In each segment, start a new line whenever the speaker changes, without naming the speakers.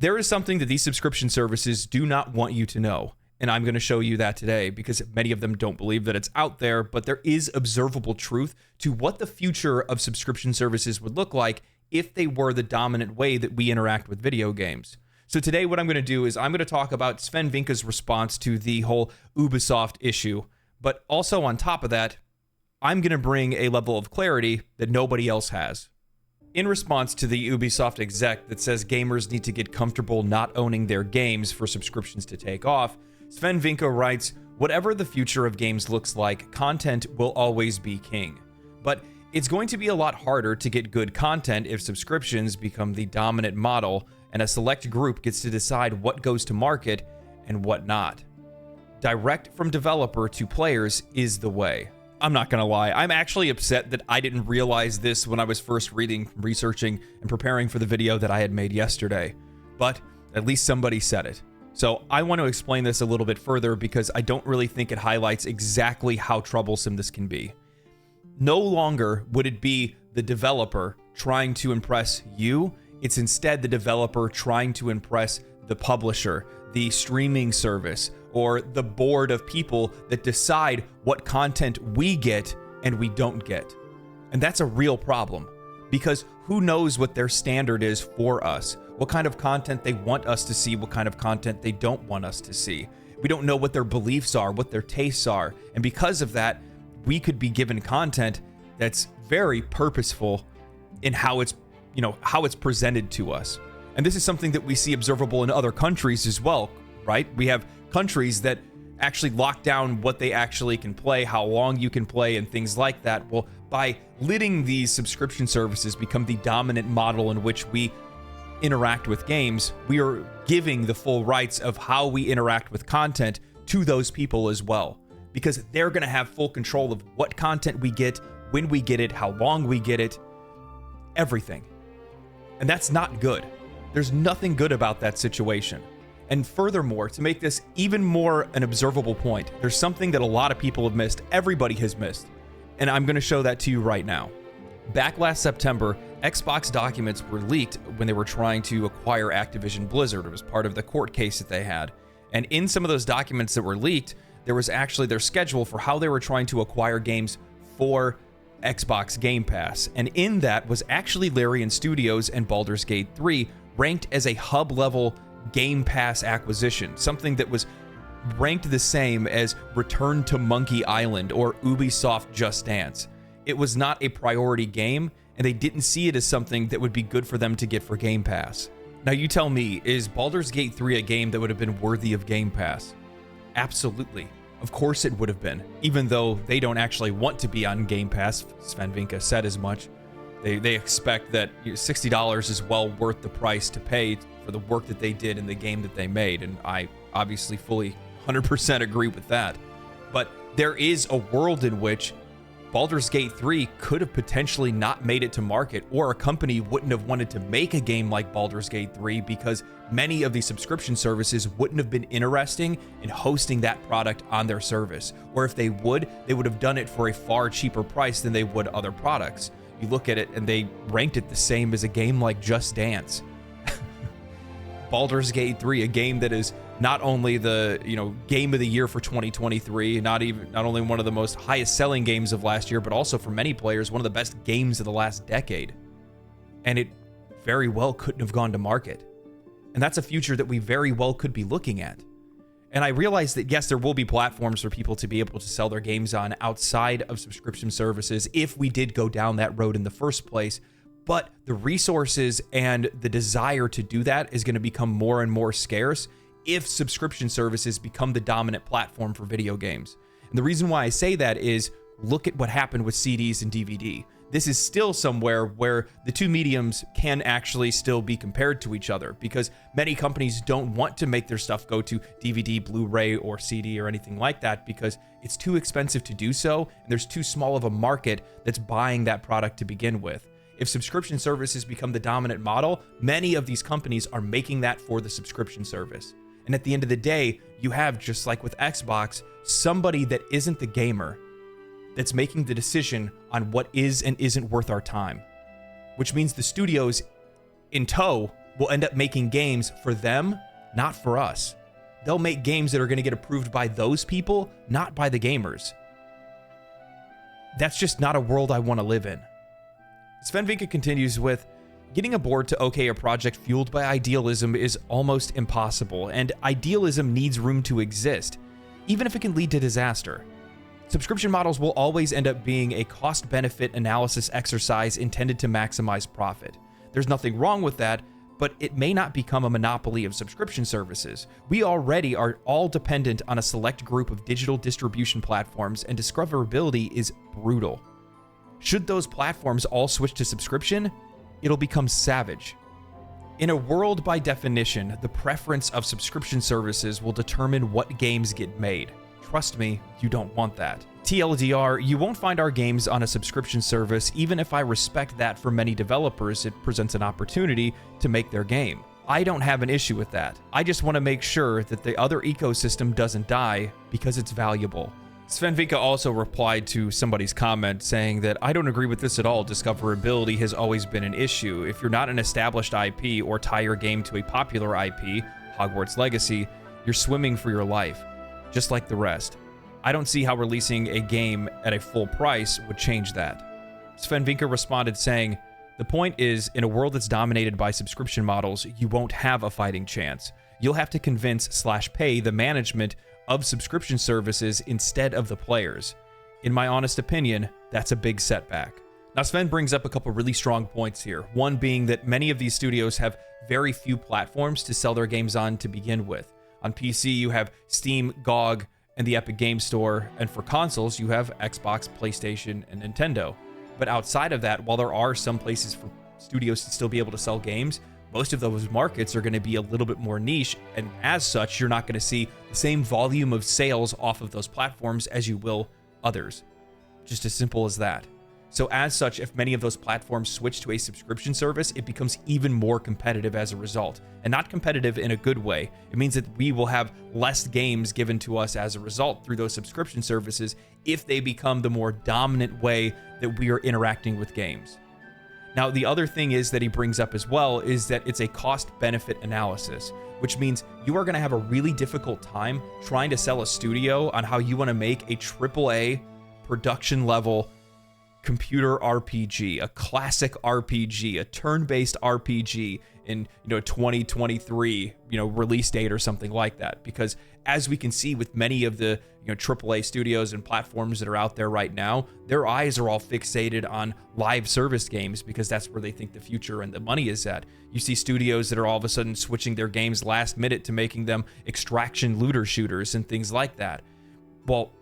There is something that these subscription services do not want you to know. And I'm going to show you that today because many of them don't believe that it's out there, but there is observable truth to what the future of subscription services would look like if they were the dominant way that we interact with video games. So today what I'm going to do is I'm going to talk about Sven Vinke's response to the whole Ubisoft issue, but also on top of that, I'm going to bring a level of clarity that nobody else has. In response to the Ubisoft exec that says gamers need to get comfortable not owning their games for subscriptions to take off, Sven Vinke writes, "Whatever the future of games looks like, content will always be king. But it's going to be a lot harder to get good content if subscriptions become the dominant model and a select group gets to decide what goes to market and what not. Direct from developer to players is the way." I'm not gonna lie, I'm actually upset that I didn't realize this when I was first reading, researching, and preparing for the video that I had made yesterday. But at least somebody said it. So I want to explain this a little bit further because I don't really think it highlights exactly how troublesome this can be. No longer would it be the developer trying to impress you, it's instead the developer trying to impress the publisher, the streaming service, or the board of people that decide what content we get and we don't get. And that's a real problem because who knows what their standard is for us, what kind of content they want us to see, what kind of content they don't want us to see. We don't know what their beliefs are, what their tastes are. And because of that, we could be given content that's very purposeful in how it's presented to us. And this is something that we see observable in other countries as well, right? We have countries that actually lock down what they actually can play, how long you can play, and things like that. Well, by letting these subscription services become the dominant model in which we interact with games, we are giving the full rights of how we interact with content to those people as well, because they're going to have full control of what content we get, when we get it, how long we get it, everything. And that's not good. There's nothing good about that situation. And furthermore, to make this even more an observable point, there's something that a lot of people have missed, everybody has missed, and I'm going to show that to you right now. Back last September, Xbox documents were leaked when they were trying to acquire Activision Blizzard. It was part of the court case that they had. And in some of those documents that were leaked, there was actually their schedule for how they were trying to acquire games for Xbox Game Pass. And in that was actually Larian Studios and Baldur's Gate 3 ranked as a hub-level Game Pass acquisition, something that was ranked the same as Return to Monkey Island or Ubisoft Just Dance. It was not a priority game, and they didn't see it as something that would be good for them to get for Game Pass. Now you tell me, is Baldur's Gate 3 a game that would have been worthy of Game Pass? Absolutely. Of course it would have been, even though they don't actually want to be on Game Pass. Sven Vinke said as much. They expect that $60 is well worth the price to pay for the work that they did in the game that they made, and I obviously fully 100% agree with that. But there is a world in which Baldur's Gate 3 could have potentially not made it to market, or a company wouldn't have wanted to make a game like Baldur's Gate 3 because many of these subscription services wouldn't have been interesting in hosting that product on their service. Or if they would have done it for a far cheaper price than they would other products. You look at it and they ranked it the same as a game like Just Dance. Baldur's Gate 3, a game that is not only the, game of the year for 2023, not only one of the most highest selling games of last year, but also for many players, one of the best games of the last decade. And it very well couldn't have gone to market. And that's a future that we very well could be looking at. And I realize that, yes, there will be platforms for people to be able to sell their games on outside of subscription services if we did go down that road in the first place. But the resources and the desire to do that is going to become more and more scarce if subscription services become the dominant platform for video games. And the reason why I say that is, look at what happened with CDs and DVD. This is still somewhere where the two mediums can actually still be compared to each other, because many companies don't want to make their stuff go to DVD, Blu-ray, or CD or anything like that because it's too expensive to do so, and there's too small of a market that's buying that product to begin with. If subscription services become the dominant model, many of these companies are making that for the subscription service. And at the end of the day, you have, just like with Xbox, somebody that isn't the gamer that's making the decision on what is and isn't worth our time. Which means the studios in tow will end up making games for them, not for us. They'll make games that are going to get approved by those people, not by the gamers. That's just not a world I want to live in. Sven Vinke continues with, getting a board to okay a project fueled by idealism is almost impossible, and idealism needs room to exist, even if it can lead to disaster. Subscription models will always end up being a cost-benefit analysis exercise intended to maximize profit. There's nothing wrong with that, but it may not become a monopoly of subscription services. We already are all dependent on a select group of digital distribution platforms, and discoverability is brutal. Should those platforms all switch to subscription, it'll become savage. In a world by definition, the preference of subscription services will determine what games get made. Trust me, you don't want that. TLDR, you won't find our games on a subscription service, even if I respect that for many developers it presents an opportunity to make their game. I don't have an issue with that. I just want to make sure that the other ecosystem doesn't die because it's valuable. Sven Vinke also replied to somebody's comment saying that I don't agree with this at all. Discoverability has always been an issue. If you're not an established IP or tie your game to a popular IP, Hogwarts Legacy, you're swimming for your life, just like the rest. I don't see how releasing a game at a full price would change that. Sven Vinke responded saying, the point is, in a world that's dominated by subscription models, you won't have a fighting chance. You'll have to convince/pay the management of subscription services instead of the players. In my honest opinion, that's a big setback. Now, Sven brings up a couple really strong points here. One being that many of these studios have very few platforms to sell their games on to begin with. On PC, you have Steam, GOG, and the Epic Game Store, and for consoles, you have Xbox, PlayStation, and Nintendo. But outside of that, while there are some places for studios to still be able to sell games, most of those markets are going to be a little bit more niche, and as such, you're not going to see the same volume of sales off of those platforms as you will others. Just as simple as that. So as such, if many of those platforms switch to a subscription service, it becomes even more competitive as a result. And not competitive in a good way. It means that we will have less games given to us as a result through those subscription services if they become the more dominant way that we are interacting with games. Now, the other thing is that he brings up as well is that it's a cost-benefit analysis, which means you are going to have a really difficult time trying to sell a studio on how you want to make a AAA production-level computer RPG, a classic RPG, a turn-based RPG in 2023 release date or something like that. Because as we can see with many of the AAA studios and platforms that are out there right now, their eyes are all fixated on live service games because that's where they think the future and the money is at. You see studios that are all of a sudden switching their games last minute to making them extraction looter shooters and things like that. Well,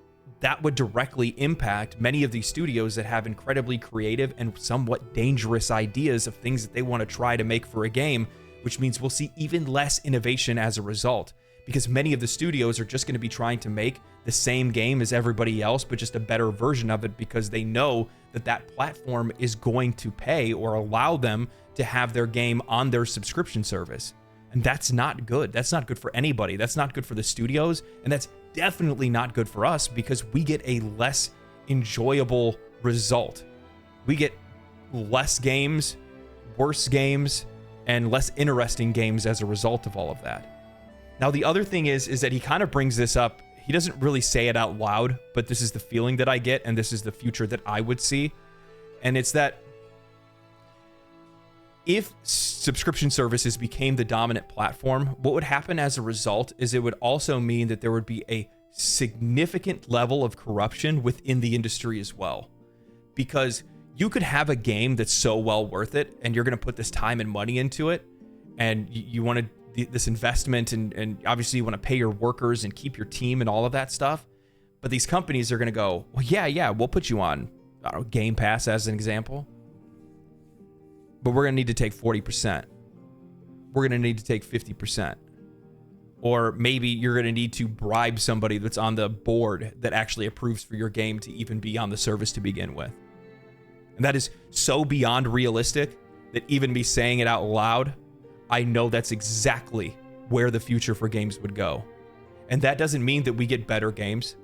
that would directly impact many of these studios that have incredibly creative and somewhat dangerous ideas of things that they want to try to make for a game, which means we'll see even less innovation as a result, because many of the studios are just going to be trying to make the same game as everybody else, but just a better version of it because they know that that platform is going to pay or allow them to have their game on their subscription service. And that's not good. That's not good for anybody. That's not good for the studios, and that's definitely not good for us because we get a less enjoyable result. We get less games, worse games, and less interesting games as a result of all of that. Now, the other thing is that he kind of brings this up. He doesn't really say it out loud, but this is the feeling that I get, and this is the future that I would see. And it's that if subscription services became the dominant platform, what would happen as a result is it would also mean that there would be a significant level of corruption within the industry as well. Because you could have a game that's so well worth it, and you're going to put this time and money into it, and you want this investment, and obviously you want to pay your workers and keep your team and all of that stuff. But these companies are going to go, well, yeah, we'll put you on, I don't know, Game Pass as an example. But we're going to need to take 40%. We're going to need to take 50%. Or maybe you're going to need to bribe somebody that's on the board that actually approves for your game to even be on the service to begin with. And that is so beyond realistic that even me saying it out loud, I know that's exactly where the future for games would go. And that doesn't mean that we get better games.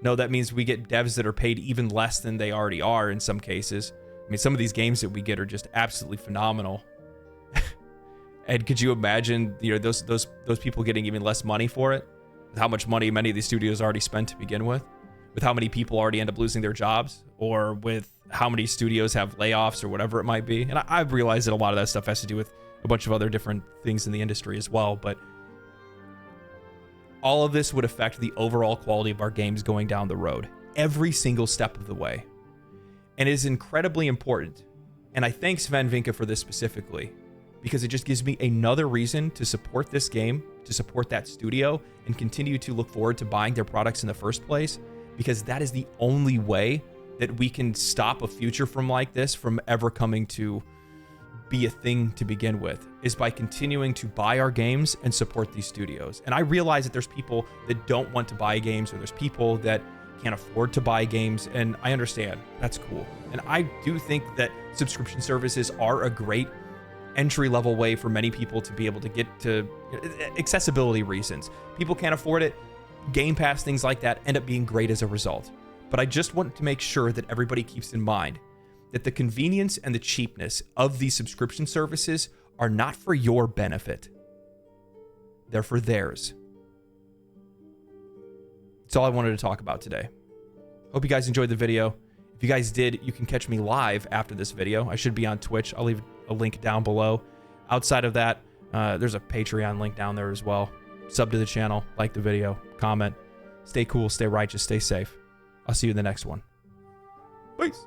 No, that means we get devs that are paid even less than they already are in some cases. I mean, some of these games that we get are just absolutely phenomenal. And could you imagine, those people getting even less money for it? With how much money many of these studios already spent to begin with? With how many people already end up losing their jobs? Or with how many studios have layoffs or whatever it might be? And I've realized that a lot of that stuff has to do with a bunch of other different things in the industry as well. But all of this would affect the overall quality of our games going down the road, every single step of the way. And it is incredibly important. And I thank Sven Vinke for this specifically, because it just gives me another reason to support this game, to support that studio, and continue to look forward to buying their products in the first place, because that is the only way that we can stop a future from like this from ever coming to be a thing to begin with, is by continuing to buy our games and support these studios. And I realize that there's people that don't want to buy games, or there's people that can't afford to buy games, and I understand. That's cool. And I do think that subscription services are a great entry-level way for many people to be able to get to accessibility reasons. People can't afford it. Game Pass, things like that end up being great as a result. But I just want to make sure that everybody keeps in mind that the convenience and the cheapness of these subscription services are not for your benefit. They're for theirs. That's all I wanted to talk about today. Hope you guys enjoyed the video. If you guys did, you can catch me live after this video. I should be on Twitch. I'll leave a link down below. Outside of that, there's a Patreon link down there as well. Sub to the channel, like the video, comment. Stay cool, stay righteous, stay safe. I'll see you in the next one. Peace.